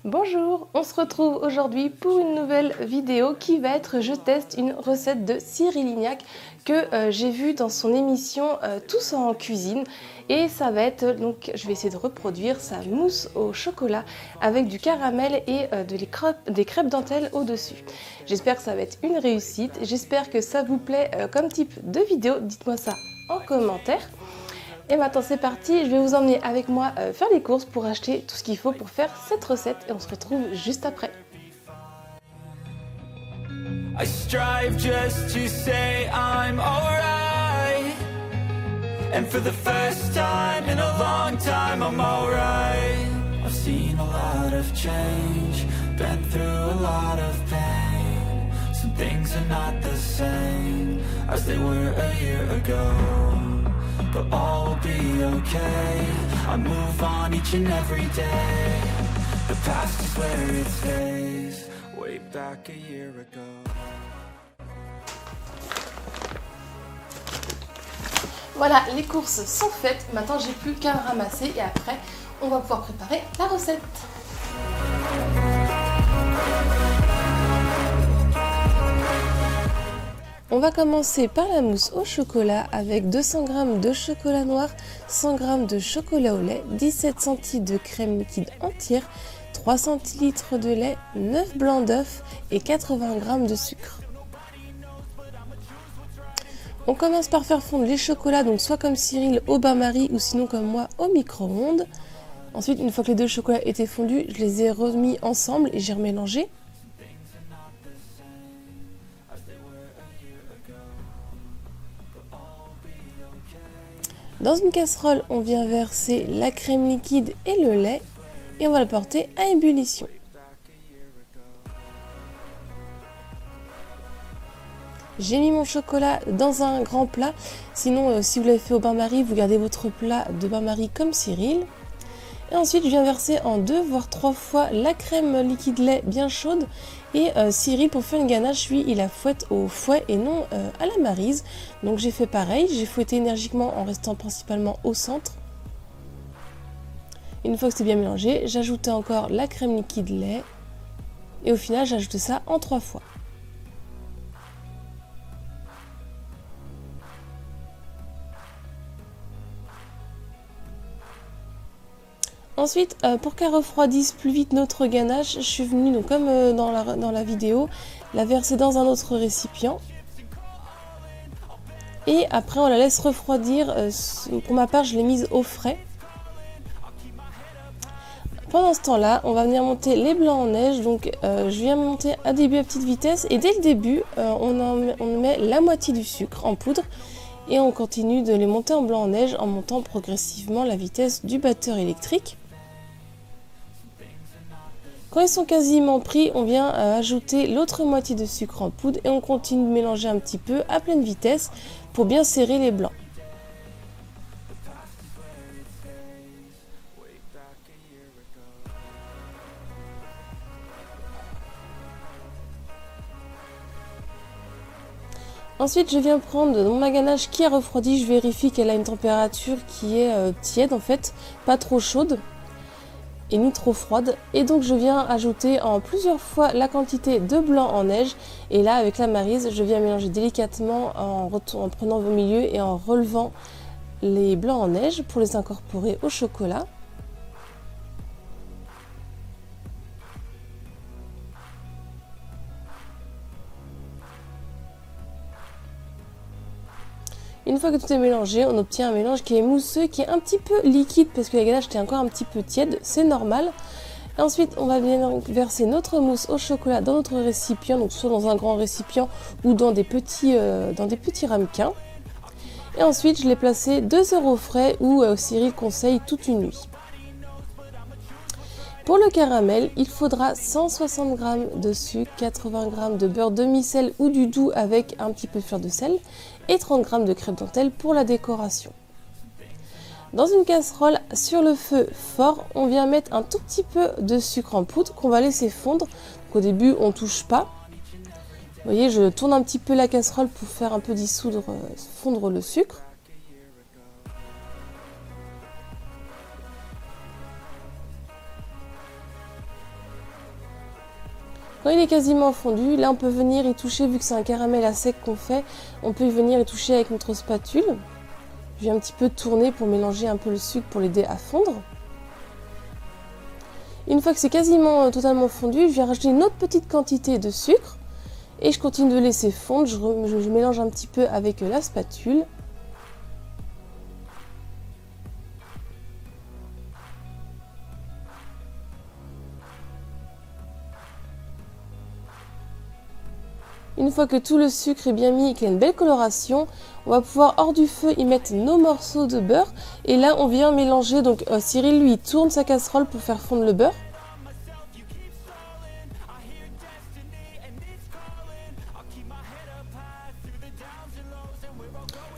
Bonjour, on se retrouve aujourd'hui pour une nouvelle vidéo qui va être je teste une recette de Cyril Lignac que j'ai vue dans son émission Tous en cuisine et ça va être donc je vais essayer de reproduire sa mousse au chocolat avec du caramel et des crêpes dentelles au-dessus. J'espère que ça va être une réussite, j'espère que ça vous plaît comme type de vidéo, dites-moi ça en commentaire. Et maintenant c'est parti, je vais vous emmener avec moi faire les courses pour acheter tout ce qu'il faut pour faire cette recette et on se retrouve juste après. I strive just to say I'm alright. And for the first time in a long time I'm alright. I've seen a lot of change, been through a lot of pain. Some things are not the same as they were a year ago. But all will be okay. I move on each and every day. The past is where it stays. Way back a year ago. Voilà, les courses sont faites. Maintenant, j'ai plus qu'à ramasser et après, on va pouvoir préparer la recette. On va commencer par la mousse au chocolat avec 200 g de chocolat noir, 100 g de chocolat au lait, 17 cl de crème liquide entière, 3 cl de lait, 9 blancs d'œufs et 80 g de sucre. On commence par faire fondre les chocolats, donc soit comme Cyril au bain-marie ou sinon comme moi au micro-ondes. Ensuite, une fois que les deux chocolats étaient fondus, je les ai remis ensemble et j'ai remélangé. Dans une casserole, on vient verser la crème liquide et le lait et on va le porter à ébullition. J'ai mis mon chocolat dans un grand plat, sinon si vous l'avez fait au bain-marie, vous gardez votre plat de bain-marie comme Cyril. Et ensuite, je viens verser en 2 voire 3 fois la crème liquide lait bien chaude. Et Cyril, pour faire une ganache, lui, il la fouette au fouet et non à la maryse. Donc j'ai fait pareil, j'ai fouetté énergiquement en restant principalement au centre. Une fois que c'est bien mélangé, j'ajoutais encore la crème liquide lait. Et au final, j'ajoute ça en 3 fois. Ensuite, pour qu'elle refroidisse plus vite notre ganache, je suis venue, donc comme dans la vidéo, la verser dans un autre récipient. Et après, on la laisse refroidir. Pour ma part, je l'ai mise au frais. Pendant ce temps-là, on va venir monter les blancs en neige. Donc, je viens monter à début à petite vitesse. Et dès le début, on met la moitié du sucre en poudre. Et on continue de les monter en blanc en neige en montant progressivement la vitesse du batteur électrique. Quand ils sont quasiment pris, on vient ajouter l'autre moitié de sucre en poudre et on continue de mélanger un petit peu à pleine vitesse pour bien serrer les blancs. Ensuite, je viens prendre ma ganache qui a refroidi, je vérifie qu'elle a une température qui est tiède en fait, pas trop chaude et ni trop froide, et donc je viens ajouter en plusieurs fois la quantité de blanc en neige et là avec la maryse je viens mélanger délicatement en prenant vos milieux et en relevant les blancs en neige pour les incorporer au chocolat. Une fois que tout est mélangé, on obtient un mélange qui est mousseux, qui est un petit peu liquide parce que la ganache était encore un petit peu tiède, c'est normal. Et ensuite, on va venir verser notre mousse au chocolat dans notre récipient, donc soit dans un grand récipient ou dans des petits ramequins. Et ensuite, je l'ai placé 2 heures au frais où Cyril conseille toute une nuit. Pour le caramel, il faudra 160 g de sucre, 80 g de beurre demi-sel ou du doux avec un petit peu de fleur de sel et 30 g de crème dentelle pour la décoration. Dans une casserole sur le feu fort, on vient mettre un tout petit peu de sucre en poudre qu'on va laisser fondre. Donc, au début, on ne touche pas. Vous voyez, je tourne un petit peu la casserole pour faire un peu fondre le sucre. Quand il est quasiment fondu, là on peut venir y toucher, vu que c'est un caramel à sec qu'on fait, on peut y venir y toucher avec notre spatule. Je viens un petit peu tourner pour mélanger un peu le sucre pour l'aider à fondre. Une fois que c'est quasiment totalement fondu, je viens rajouter une autre petite quantité de sucre et je continue de laisser fondre. Je mélange un petit peu avec la spatule. Une fois que tout le sucre est bien mis et qu'il y a une belle coloration, on va pouvoir hors du feu y mettre nos morceaux de beurre. Et là, on vient mélanger. Donc Cyril, lui, il tourne sa casserole pour faire fondre le beurre.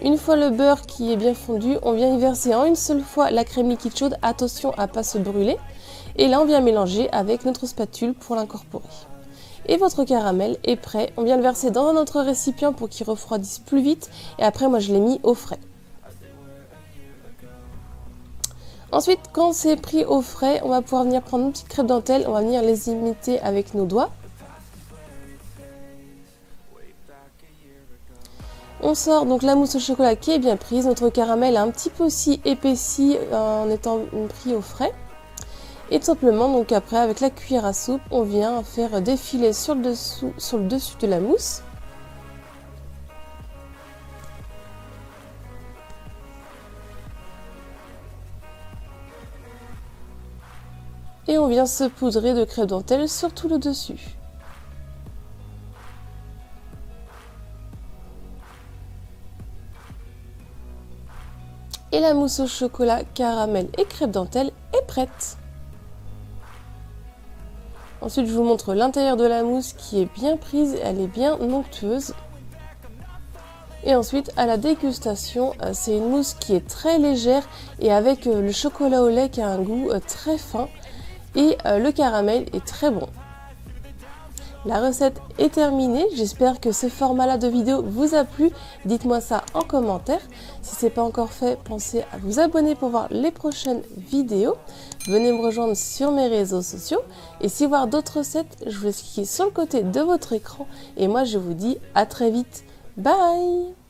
Une fois le beurre qui est bien fondu, on vient y verser en une seule fois la crème liquide chaude. Attention à ne pas se brûler. Et là, on vient mélanger avec notre spatule pour l'incorporer. Et votre caramel est prêt. On vient le verser dans un autre récipient pour qu'il refroidisse plus vite. Et après, moi, je l'ai mis au frais. Ensuite, quand c'est pris au frais, on va pouvoir venir prendre nos petites crêpes dentelles. On va venir les imiter avec nos doigts. On sort donc la mousse au chocolat qui est bien prise. Notre caramel a un petit peu aussi épaissi en étant pris au frais. Et tout simplement, donc après, avec la cuillère à soupe, on vient faire défiler sur le dessus de la mousse. Et on vient saupoudrer de crème dentelle sur tout le dessus. Et la mousse au chocolat, caramel et crème dentelle est prête. Ensuite, je vous montre l'intérieur de la mousse qui est bien prise, elle est bien onctueuse. Et ensuite, à la dégustation, c'est une mousse qui est très légère et avec le chocolat au lait qui a un goût très fin et le caramel est très bon. La recette est terminée, j'espère que ce format-là de vidéo vous a plu. Dites-moi ça en commentaire. Si ce n'est pas encore fait, pensez à vous abonner pour voir les prochaines vidéos. Venez me rejoindre sur mes réseaux sociaux. Et si voir d'autres recettes, je vous laisse cliquer sur le côté de votre écran. Et moi, je vous dis à très vite. Bye!